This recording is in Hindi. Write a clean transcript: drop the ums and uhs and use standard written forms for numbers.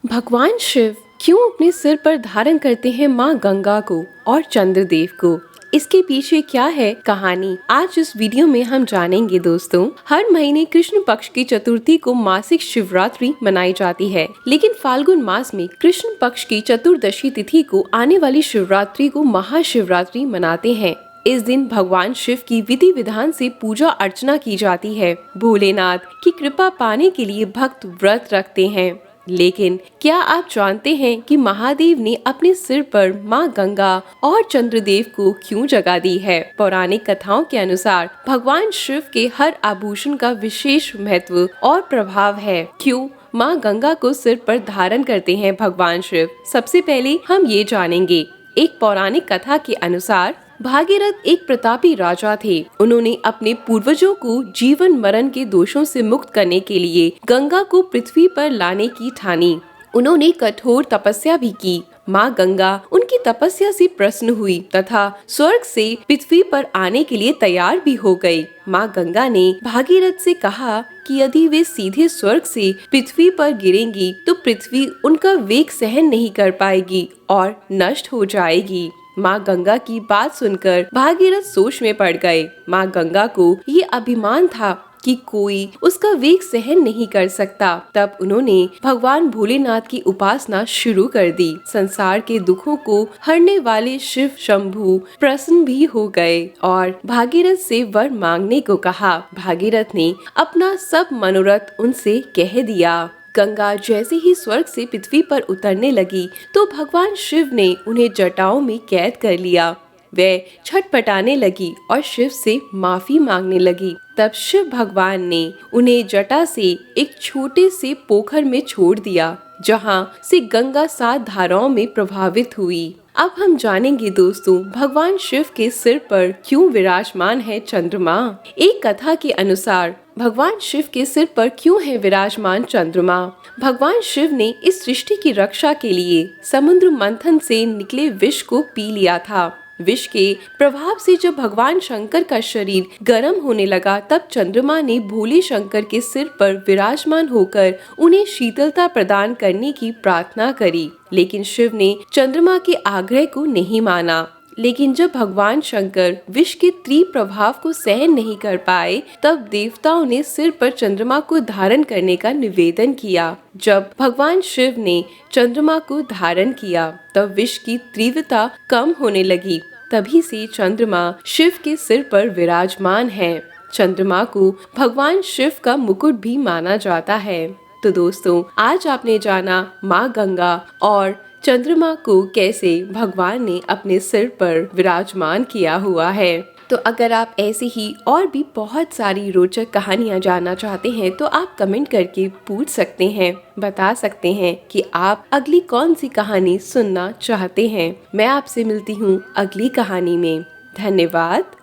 भगवान शिव क्यों अपने सिर पर धारण करते हैं माँ गंगा को और चंद्रदेव को? इसके पीछे क्या है कहानी, आज इस वीडियो में हम जानेंगे दोस्तों। हर महीने कृष्ण पक्ष की चतुर्थी को मासिक शिवरात्रि मनाई जाती है, लेकिन फाल्गुन मास में कृष्ण पक्ष की चतुर्दशी तिथि को आने वाली शिवरात्रि को महाशिवरात्रि मनाते हैं। इस दिन भगवान शिव की विधि विधान से पूजा अर्चना की जाती है। भोलेनाथ की कृपा पाने के लिए भक्त व्रत रखते हैं। लेकिन क्या आप जानते हैं कि महादेव ने अपने सिर पर माँ गंगा और चंद्रदेव को क्यों जगह दी है? पौराणिक कथाओं के अनुसार भगवान शिव के हर आभूषण का विशेष महत्व और प्रभाव है। क्यों माँ गंगा को सिर पर धारण करते हैं भगवान शिव? सबसे पहले हम ये जानेंगे। एक पौराणिक कथा के अनुसार भागीरथ एक प्रतापी राजा थे। उन्होंने अपने पूर्वजों को जीवन मरण के दोषों से मुक्त करने के लिए गंगा को पृथ्वी पर लाने की ठानी। उन्होंने कठोर तपस्या भी की। माँ गंगा उनकी तपस्या से प्रसन्न हुई तथा स्वर्ग से पृथ्वी पर आने के लिए तैयार भी हो गई। माँ गंगा ने भागीरथ से कहा कि यदि वे सीधे स्वर्ग से पृथ्वी पर गिरेंगी तो पृथ्वी उनका वेग सहन नहीं कर पाएगी और नष्ट हो जाएगी। माँ गंगा की बात सुनकर भागीरथ सोच में पड़ गए। माँ गंगा को ये अभिमान था कि कोई उसका वेग सहन नहीं कर सकता। तब उन्होंने भगवान भोलेनाथ की उपासना शुरू कर दी। संसार के दुखों को हरने वाले शिव शंभु प्रसन्न भी हो गए और भागीरथ से वर मांगने को कहा। भागीरथ ने अपना सब मनोरथ उनसे कह दिया। गंगा जैसे ही स्वर्ग से पृथ्वी पर उतरने लगी तो भगवान शिव ने उन्हें जटाओं में कैद कर लिया। वे छटपटाने लगी और शिव से माफी मांगने लगी। तब शिव भगवान ने उन्हें जटा से एक छोटे से पोखर में छोड़ दिया, जहां से गंगा 7 धाराओं में प्रभावित हुई। अब हम जानेंगे दोस्तों, भगवान शिव के सिर पर क्यों विराजमान है चंद्रमा। एक कथा के अनुसार भगवान शिव के सिर पर क्यों है विराजमान चंद्रमा? भगवान शिव ने इस सृष्टि की रक्षा के लिए समुद्र मंथन से निकले विष को पी लिया था। विष के प्रभाव से जब भगवान शंकर का शरीर गर्म होने लगा, तब चंद्रमा ने भोले शंकर के सिर पर विराजमान होकर उन्हें शीतलता प्रदान करने की प्रार्थना करी। लेकिन शिव ने चंद्रमा के आग्रह को नहीं माना। लेकिन जब भगवान शंकर विष के तीव्र प्रभाव को सहन नहीं कर पाए, तब देवताओं ने सिर पर चंद्रमा को धारण करने का निवेदन किया। जब भगवान शिव ने चंद्रमा को धारण किया, तब विष की तीव्रता कम होने लगी। तभी से चंद्रमा शिव के सिर पर विराजमान है। चंद्रमा को भगवान शिव का मुकुट भी माना जाता है। तो दोस्तों, आज आपने जाना माँ गंगा और चंद्रमा को कैसे भगवान ने अपने सिर पर विराजमान किया हुआ है। तो अगर आप ऐसे ही और भी बहुत सारी रोचक कहानियाँ जानना चाहते हैं तो आप कमेंट करके पूछ सकते हैं, बता सकते हैं कि आप अगली कौन सी कहानी सुनना चाहते हैं। मैं आपसे मिलती हूँ अगली कहानी में। धन्यवाद।